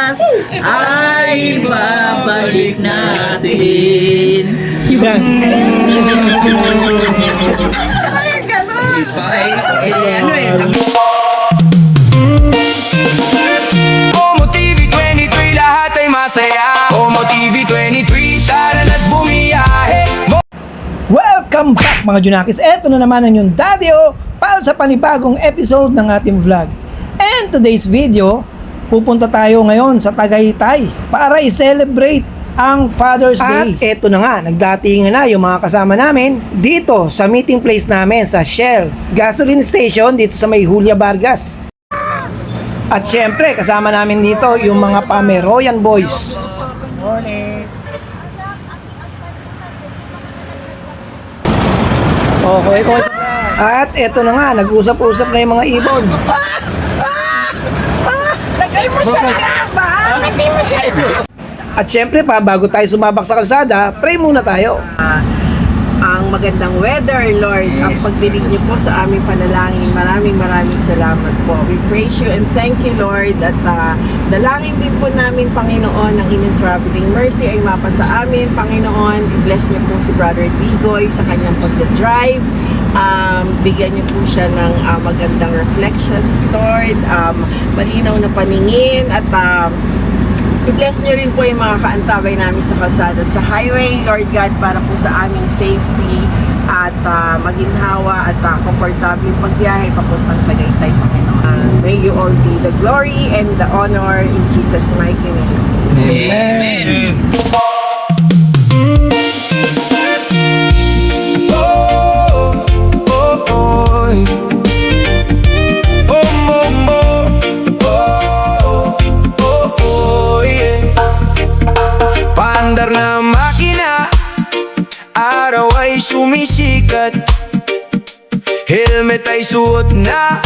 ay babalik natin. Yan. Omo TV 23, lahat ay masaya. Omo TV 23, tara na't bumiyahe. Welcome back mga Junakis. Eto na naman ang yung Daddy O para sa panibagong episode ng ating vlog. And today's video, pupunta tayo ngayon sa Tagaytay para i-celebrate ang Father's Day. At eto na nga, nagdatingan na yung mga kasama namin dito sa meeting place namin sa Shell Gasoline Station dito sa may Julia Vargas. At syempre, kasama namin dito yung mga Pameroyan Boys. Okay. At eto na nga, nag-usap-usap na yung mga ibon. Lagay mo siya ba? Hindi mo siya. At syempre pa, bago tayo sumabak sa kalsada, pray muna tayo. Ang magandang weather, Lord, ang pagdinig niyo po sa aming panalangin. Maraming salamat po. We praise you and thank you, Lord. At dalangin din po namin, Panginoon, ang inyong traveling mercy ay mapa sa amin, Panginoon. I-bless niyo po si Brother Bigoy sa kanyang pagdadrive. Bigyan niyo po siya ng magandang reflections, Lord. Malinaw na paningin at i-bless niyo rin po yung mga kaantabay namin sa kalsada at sa highway, Lord God, para po sa aming safety at maginhawa at komportable yung pagbiyahe papuntang Tagaytay, Panginoon. May you all be the glory and the honor in Jesus' mighty name. Amen. Paandar na makina, araw ay sumisikat. Helmet ay suot na,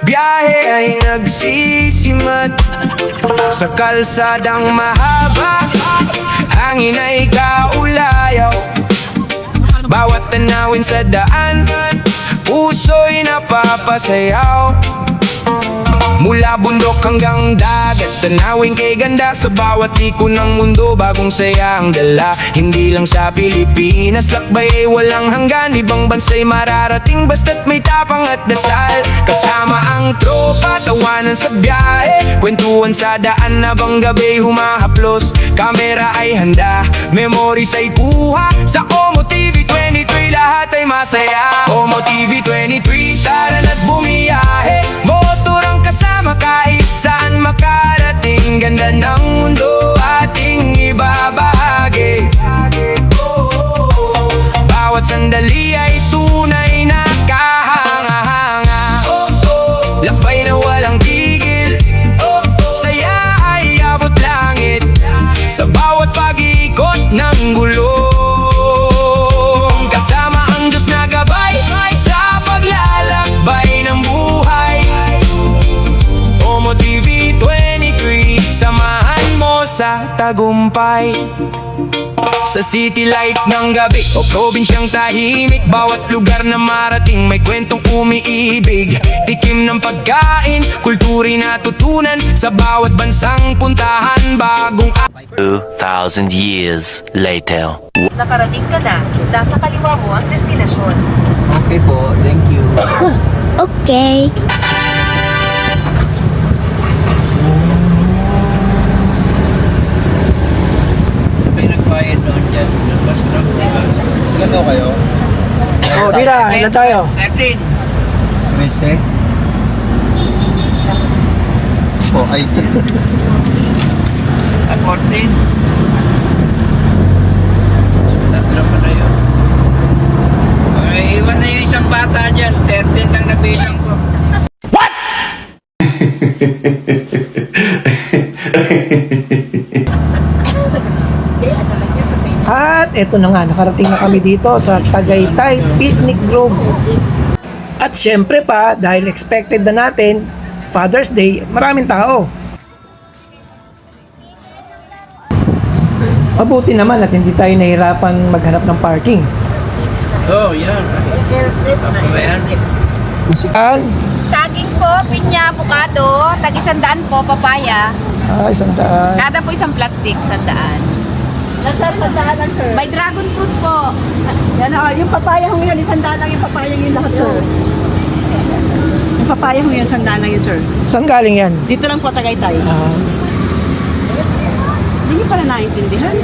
biyahe ay nagsisimat. Sa kalsadang mahaba, hangin ay kaulayaw. Bawat tanawin sa daan, puso'y napapasayaw. Mula bundok hanggang dagat, tanawin kay ganda. Sa bawat liko ng mundo, bagong saya ang dala. Hindi lang sa Pilipinas, lakbay ay walang hanggan. Ibang bansa'y mararating basta't may tapang at dasal. Kasama ang tropa, tawanan sa biyahe, kwentuhan sa daan habang gabi humahaplos. Kamera ay handa, memories ay kuha. Sa Omo TV 23, lahat ay masaya. Omo TV 23, tara na't bumiyahe. Motor ang kasama kahit saan makarating. Ganda ng mundo ating ibabahagi. Bawat sandali ay tunay na kahanga-hanga. Lakbay na walang tigil, saya ay abot langit. Sa bawat pag-iikot ng gulong, kasama ang Diyos na gabay sa paglalakbay ng buhay. Omo TV 23, samahan mo sa tagumpay. Sa city lights ng gabi o probinsyang tahimik, bawat lugar na marating may kwentong umiibig. Tikim ng pagkain, kultura'y natutunan sa bawat bansang puntahan. Bagong 2,000 years later. Nakarating ka na. Nasa kaliwa mo ang destinasyon. Okay po, thank you. Okay. May nagbayad doon dyan. Gano kayo? Oh, Bira, ilan tayo? 13. Mese? Oh, ay. At 14. Tatlo pa na yun. Okay, iwan na yung isang bata dyan. 13 lang nabilang ko. At eto na nga, nakarating na kami dito sa Tagaytay Picnic Grove. At syempre pa, dahil expected na natin, Father's Day, maraming tao. Mabuti naman at hindi tayo nahirapan maghanap ng parking. Oh, yan. Ayan. Musikan. Saging po, pinya, avocado, tag-100 po, papaya. Ah, 100. Kada po isang plastic, 100. Nasa sandaan lang, sir. May dragon fruit po. Yan, yung papaya ho yan, 100 lang yung papaya yung lahat, sir. Yung papaya ho yan, 100 lang yun, sir. Saan galing yan? Dito lang po, Tagaytay. Ah, Hindi niyo pala naintindihan.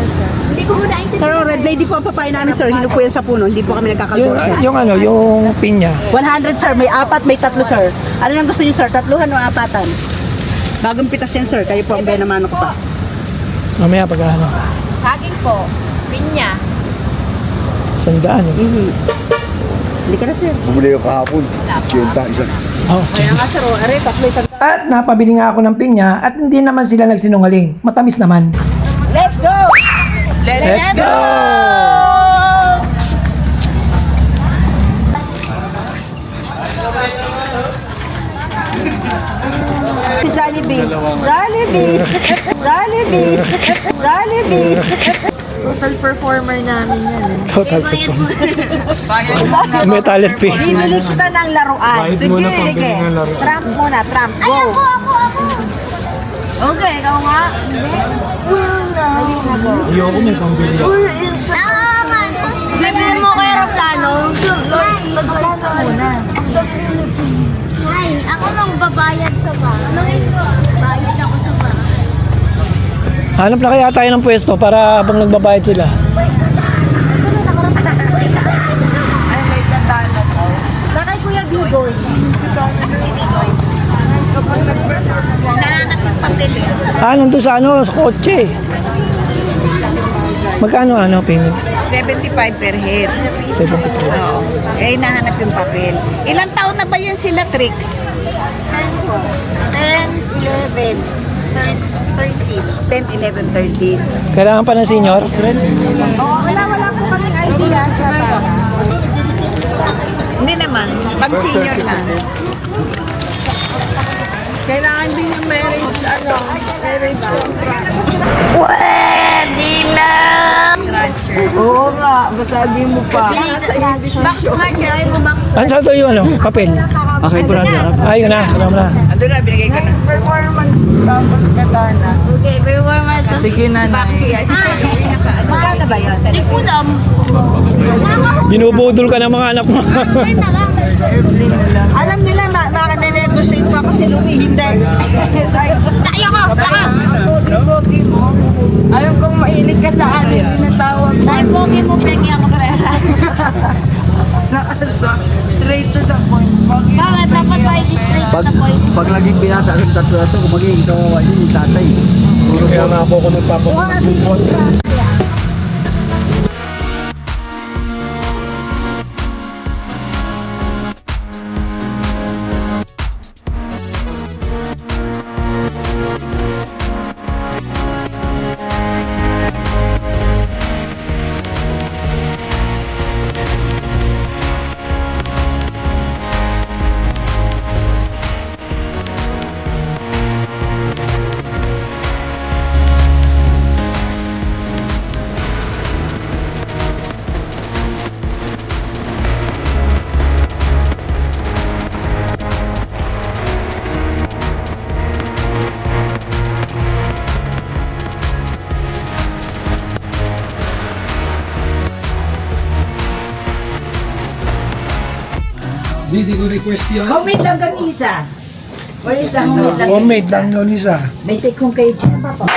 Hindi ko muna Sir, red lady po ang papaya namin, sir. Hino po yan sa puno. Hindi po kami nagkakalboro, sir. yung ano, yung pinya. 100, sir. May 4, may 3, sir. Ano yung gusto niyo, sir? 3 o 4? Bagong pitas yan, sir. Kayo po ang benamano ko pa. Mamaya pag ano. Saging po. Pinya. 100 eh. Hindi ka na, sir. Bumili ko kahapon. Kiyenta isa. Oh. Kaya nga, sir. Are, 3 isang... At napabili nga ako ng pinya at hindi naman sila nagsinungaling. Matamis naman. Let's go! Let's go! Jollibee. Jollibee. Jollibee. Jollibee. Total performer namin yan. Total May talent fee. Bibili kita ng laruan. Sige, sige. Trump muna, Trump. Go. Okay, ikaw nga. Ayoko may pambili. Bibili mo kay Roxano. Lord, magbayad muna. Ay, ako nang babayad sa bar. Bayad ako sa bar. Hanap na kaya tayo ng pwesto para habang nagbabayad sila. Lakay Kuya Bigoy. Si Bigoy. Nahanap yung papel. Nandun sa ano, sa kotse. Magkano payment? 75 per head. 75. Oo. Eh, nahanap yung papel. Ilang taon na ba yan sila, Trix? 10, 11, 13. 10, 11, 13. Kailangan pa ng senior? Oo, wala po kaming idea sa bata. Hindi naman, pag senior lang. Kailangan din yung marriage, marriage. Pwede na! Oo nga, basagi mo pa. Back to hard, try mo back. Ano sa ito yung papel? Okay, po na. Ay, yun na. Salamat na. Ando na, binigay ko na. Performance, tapos katana. Okay, performance. Sige na, Magkano ba yun? Hindi ko alam. Binubudol ka ng mga anak mo. Alam nila, maka-negotiate pa kasi Louie, hindi. Tayo ko! Taka! Alam kong mahilig ka sa akin, tinatawag mo. Dahil pogi mo, pengi ako karera. Straight to the point. Bakit? Dapat ba i-straight to the point? Pag naging binata ang tatlo ito, kung magiging ikaw yung tatay. Kaya nga po ako nagpapapapapot. Homemade lang ganisa. Where is the homemade lang? Homemade lang yun isa. May take home kayo dyan pa po.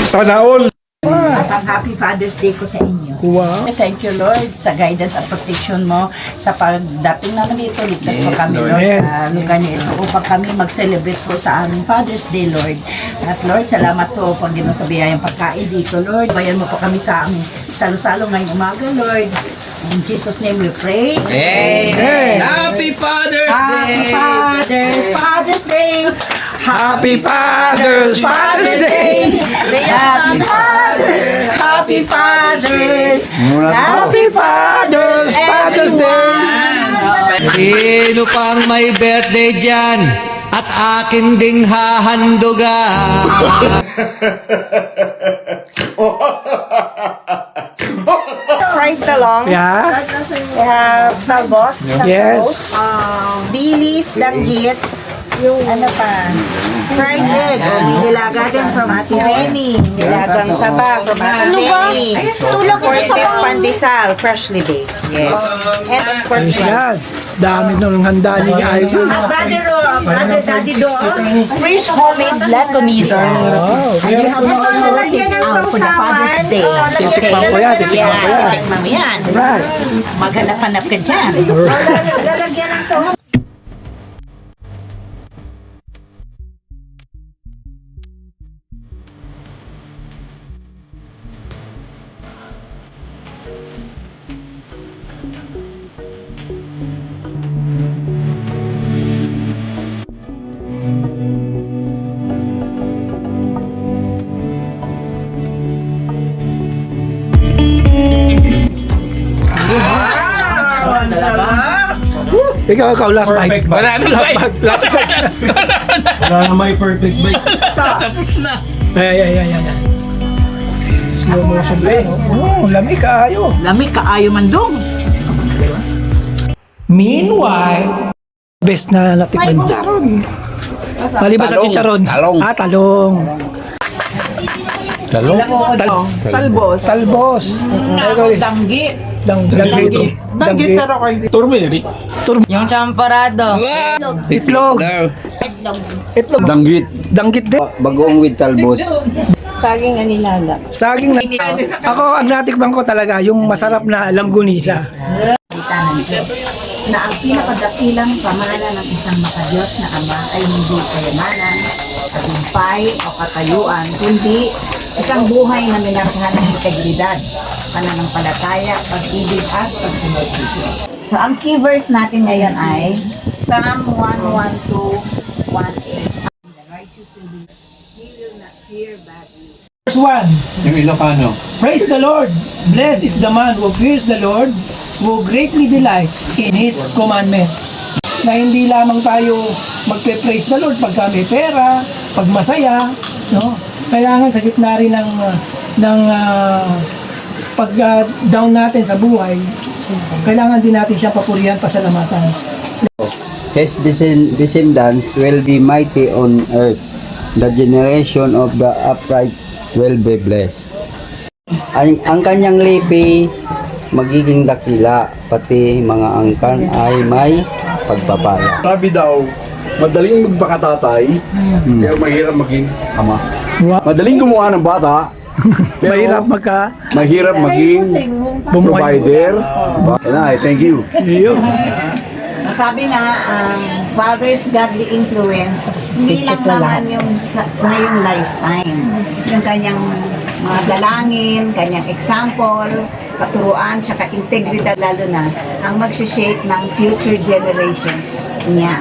Sana all! At ang happy Father's Day ko sa inyo. Wow. Thank you, Lord, sa guidance at protection mo sa pagdating namin dito. Ligtas mo kami, Lord, Amen. sa lugar nito upang kami mag-celebrate po sa aming Father's Day, Lord. At Lord, salamat po pag di mo sa biyayang pagkain dito, Lord. Bayan mo po kami sa aming salo-salo ngayong umaga, Lord. In Jesus' name we pray. Amen. Happy Father's Happy Day! Father's Day! Happy Father's Day! Happy Fathers! Happy Fathers! Happy Father's Day! Sino pang may birthday dyan? At akin ding hahanduga. Fried talong. Yeah? We have talbos. Yes. Dilis, danggit. Ano pa? Fried egg. O, may nilaga din from Ate Jenny. Nilagang saba from Ate Ano ba? Jenny. Tulak ito sa Pork pandesal, freshly baked. Yes. And of course, Yan. Dami nung handa ni Ivan. Brother Daddy Do, fresh homemade latonism. Wow. Lalagyan ng sausawan. Titikman ko yan. Titikman ko yan. Titikman mo yan. Right. Maghanap-hanap ka dyan. Lalagyan ng sausawan. Ikaw, last bite. Wala na ba? Last bite. Wala na may perfect bite. Tapos na. Ay. Slow motion ba yun? Oh, lamig kaayo. Lamig ka, ayaw man dong. Meanwhile, best na natikman chicharon. Maliban sa chicharon. Talong. Talong. Talbos. Talbos. Danggit. Danggit. Turmeric. Yung champorado. Itlog. Itlog. Danggit. Danggit din. Bagoong with talbos. Saging anilaga. Saging na. Ako, ang natikman ko talaga, yung masarap na langgunisa. Na ang pinakadakilang pamana ng isang makadiyos na ama ay hindi kayamanan, tagumpay o katayuan, kundi isang buhay na minarkahan ng integridad, pananampalataya, pag-ibig at pagsunod sa Diyos. So ang key verse natin ngayon ay Psalm 112:1-8. The righteous will be, he will not fear bad news. Verse 1. Yung Ilocano. Praise the Lord. Blessed is the man who fears the Lord, who greatly delights in His commandments. Na hindi lamang tayo magpe-praise the Lord pagka may pera, pag masaya, no? Kailangan sa gitna rin ng pag down natin sa buhay, kailangan din natin siyang papurihan, pasalamatan. His descendants will be mighty on earth. The generation of the upright will be blessed. Ang kanyang lipi magiging dakila, pati mga angkan ay may pagpapala. Sabi daw, madaling magpakatatay, pero mahirap maging ama. Wow. Madaling gumawa ng bata, pero Mahirap maging provider. Ay, thank you. So sabi nga, father's godly influence, hindi lang naman yung ngayong lifetime. Yung kanyang mga dalangin, kanyang example, katuruan, tsaka integridad lalo na, ang magsha-shape ng future generations niya.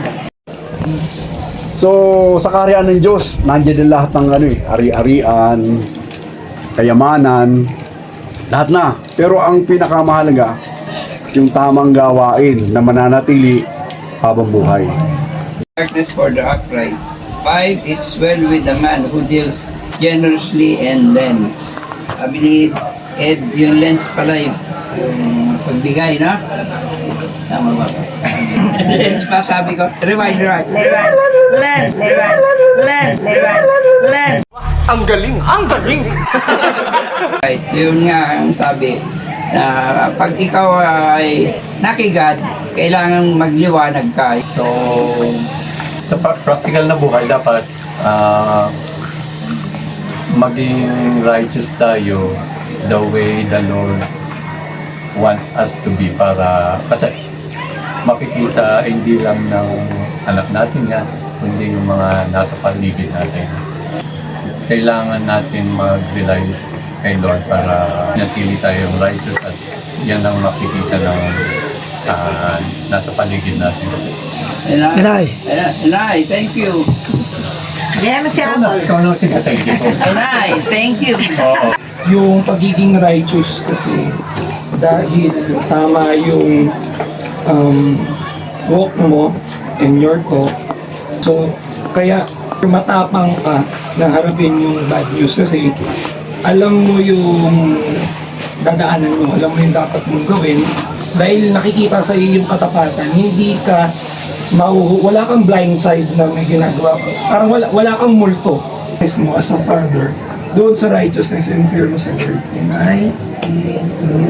So, sa kaharian ng Diyos, nandiyan din lahat ng ari-arian, kayamanan, lahat na. Pero ang pinakamahalaga, yung tamang gawain na mananatili habang buhay. Darkness for the upright. 5. It's well with the man who deals generously and lends. I believe, Ed, yung lends pala yung pagbigay, na? Tama ba? Lends pa, sabi ko. Rewind. Ang galing! Right, yun nga ang sabi. Na pag ikaw ay nakigad, kailangan magliwanag ka. So, sa practical na buhay, dapat maging righteous tayo the way the Lord wants us to be, para kasi makikita hindi lang ng anak natin yan, kundi yung mga nasa paligid natin. Kailangan natin mag-rely kay Lord para natili tayong righteous, at yan ang makikita ng nasa paligid natin. Inay, thank you. Ikaw na thank you po. Inay, thank you. Oo. Yung pagiging righteous kasi dahil tama yung walk mo and your talk. So, kaya matapang ka na harapin yung bad news kasi alam mo yung dadaanan mo, alam mo yung dapat mong gawin dahil nakikita sa iyo yung katapatan, hindi ka wala kang blind side na may ginagawa ka. Parang wala kang multo mo as a father doon sa righteousness and fear mo sa church. Ay,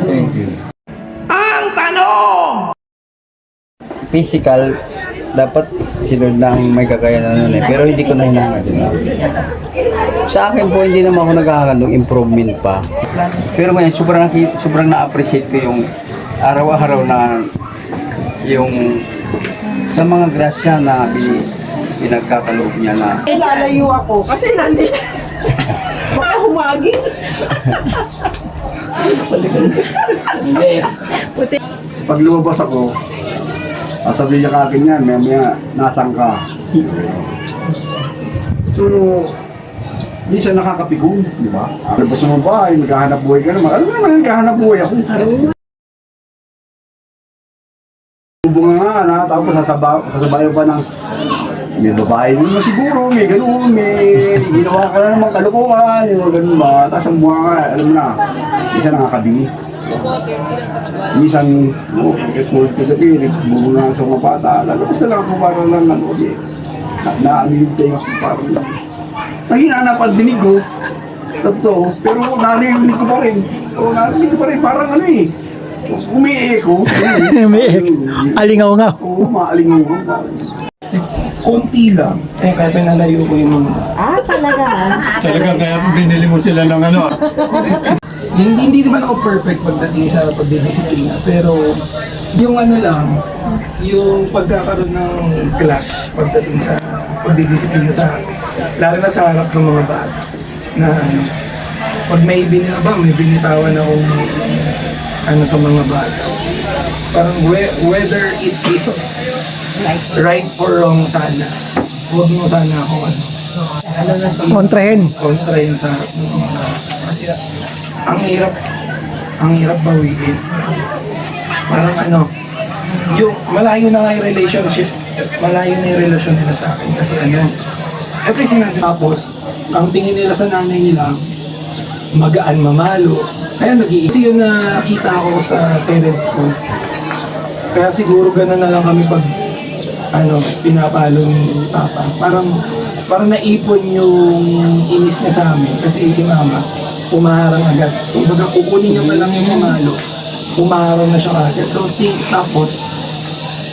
Thank you. Physical, dapat si Lord lang may kakayanan nun eh. Pero hindi ko na hinahangad. Sa akin po, hindi naman ako naghahangad ng improvement pa. Pero ngayon, sobrang na-appreciate ko yung araw-araw na yung sa mga grasya na pinagkakaloob niya na Lalayo ako kasi nandito. Baka humaging. Hindi. Pag lumabas ako, sasabihin niya ka akin yan, maya nasaan ka. So, hindi siya nakakapikong, di ba? Labas mo ba, maghahanap buhay ka naman. Alam mo naman, naghahanap buhay ako. Bunga nga na, tapos sasabayan pa ng may babae naman siguro, may gano'n, may ginawa ka na naman kalukuhan, yung mga gano'n ba? Tapos ang bunga nga, alam mo na, isa nakakabingi. Minsan, get forward to the pilik, bunga sa mga bata, lalabas na lang ako parang lang ano, na-amilig tayo ako parang lang. Nahinanap ang dinig ko, totoo, pero narinig ko pa rin. O, narinig ko pa rin, parang ano eh. Umi-echo. alingaw-ngaw. Oo, maalingaw. Konti lang. Kaya pinalayo ko yung Talaga. Talaga kaya binili mo sila ng ano. hindi naman ako perfect pagdating sa pagdidisiplina, pero yung ano lang, yung pagkakaroon ng clash pagdating sa pagdidisiplina lalo na sa harap ng mga bata na pag may binitawan akong sa mga bata, parang whether it is right or wrong sana, huwag mo sana ako kontrahin sa harap ng mga bata. Kasi ang hirap bawiin. Parang yung malayo na nga yung relationship, malayo na yung relasyon nila sa akin. Kasi eto yung sinabi. Tapos, ang tingin nila sa nanay nila, magaan mamalo. Kaya nag-iisip yun na nakita ko sa parents ko. Kaya siguro gano'n na lang kami pag pinapalo ni Papa. Parang naipon yung inis niya sa amin. Kasi si Mama, umaharang agad. Kumbaga kukunin niya pa lang yung mamalo, umaharang na siya agad. So tapos,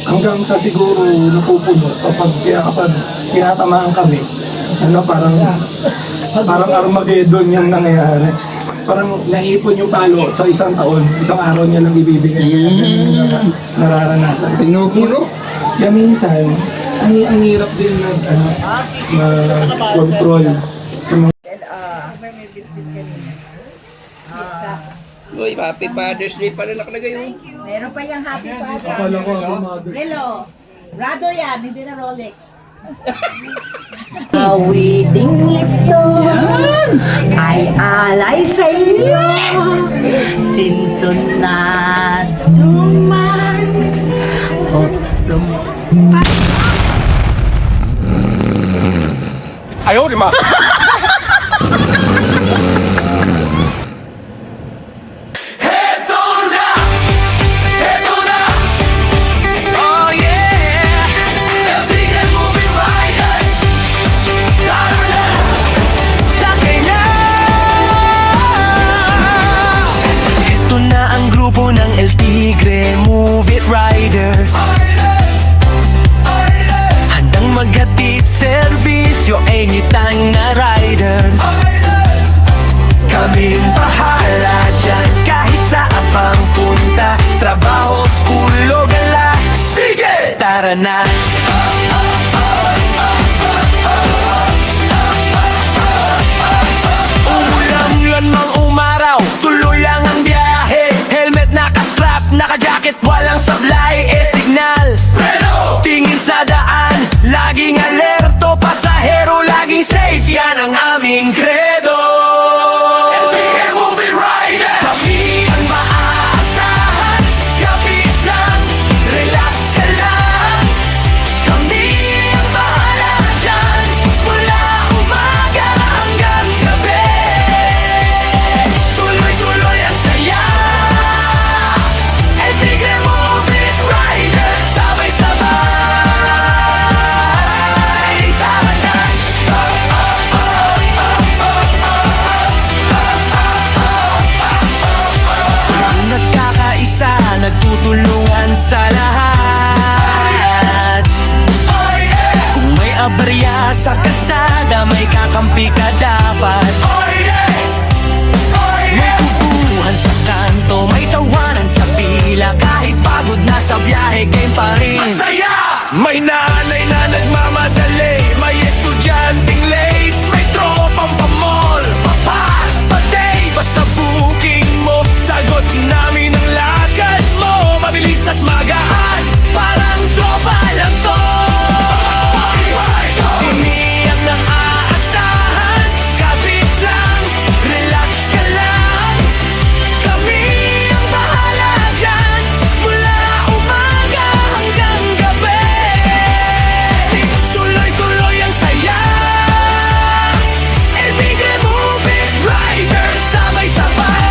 hanggang sa siguro napupuno kapag tinatamaan kami, parang Armageddon yung nangyayari. Parang naipon yung palo sa isang taon, isang araw niya lang ibibigay. Nararanasan. Pinupuno? Kaya minsan, ang hirap din mag-control sa mga Uy, Happy Father's Day pala nakalagay yun. Meron pa yung Happy Father. akala ko Mother's Day. Hello. Rado yan, hindi na Rolex. Awiting ito ay alay sa iyo, sinton na duman o tumpa. Ayaw, di ma! Handang maghatid serbisyo anytime na na may kakampi ka dapat. May kubuhan sa kanto, may tawanan sa pila. Kahit pagod na sa biyahe, game pa rin. Masaya! May nanay na nagmamadali, may estudyanteng late, may tropang pamol, papatay. Basta booking mo, sagot namin ang lakad mo. Mabilis at magaan, parang tropa lang to. Umiyak ng aasahan, kapit lang, relax ka lang. Kami ang bahala dyan, mula umaga hanggang gabi. Tuloy-tuloy ang saya, El Tigre Moving Riders, sabay-sabay.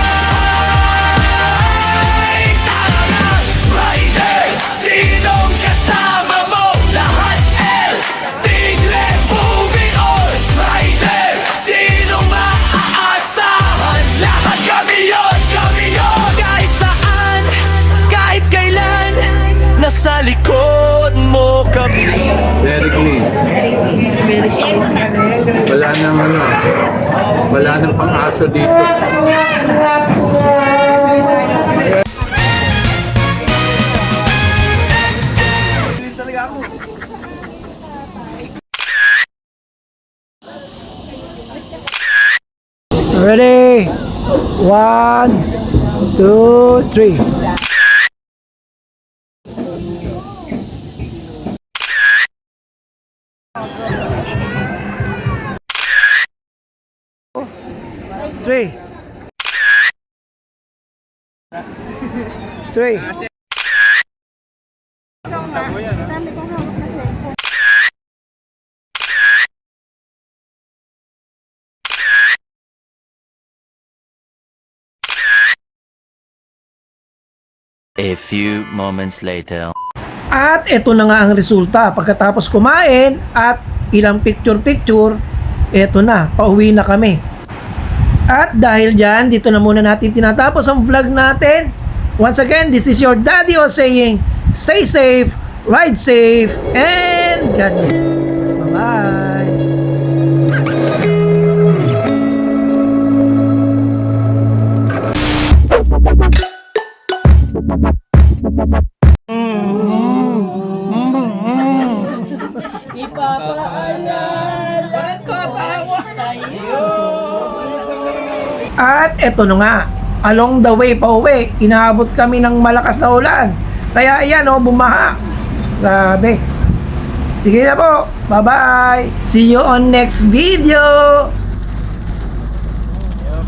Tara na, rider, sinong kasama mo? Lahat El Tigre Moving on. Rider, sinong maaasahan? Lahat kami yun, kami yun. Kahit saan, kahit kailan, nasa likod mo kami. Very clean. Wala nang wala nang pang-aso dito. Ready? 1, 2, 3. Three. A few moments later. At ito na nga ang resulta. Pagkatapos kumain at ilang picture-picture, ito na, pauwi na kami. At dahil dyan, dito na muna natin tinatapos ang vlog natin. Once again, this is your Daddy O saying, stay safe, ride safe, and God bless. Bye-bye. At eto na nga, along the way pa uwi, inaabot kami ng malakas na ulan. Kaya ayan o, bumaha. Grabe. Sige na po, bye bye. See you on next video.